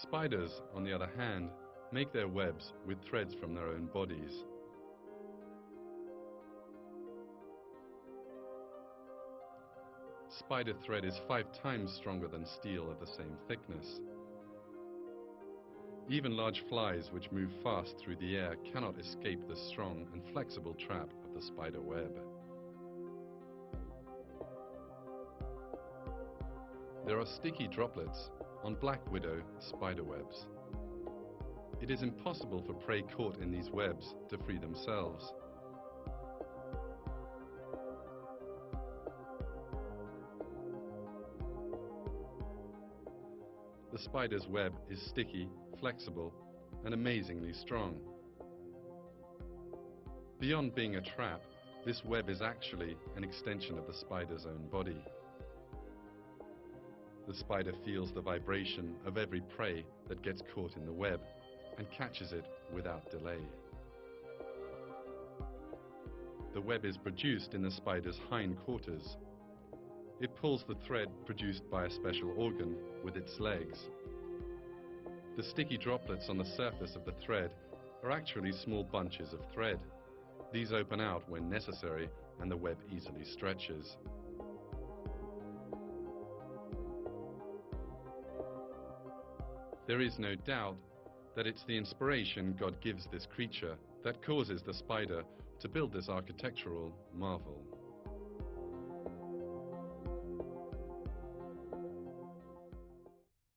Spiders, on the other hand, make their webs with threads from their own bodies. Spider thread is 5 times stronger than steel of the same thickness. Even large flies which move fast through the air cannot escape the strong and flexible trap of the spider web. There are sticky droplets on black widow spider webs. It is impossible for prey caught in these webs to free themselves. The spider's web is sticky, flexible, and amazingly strong. Beyond being a trap, this web is actually an extension of the spider's own body. The spider feels the vibration of every prey that gets caught in the web and catches it without delay. The web is produced in the spider's hindquarters. It pulls the thread produced by a special organ with its legs. The sticky droplets on the surface of the thread are actually small bunches of thread. These open out when necessary and the web easily stretches. There is no doubt that it's the inspiration God gives this creature that causes the spider to build this architectural marvel.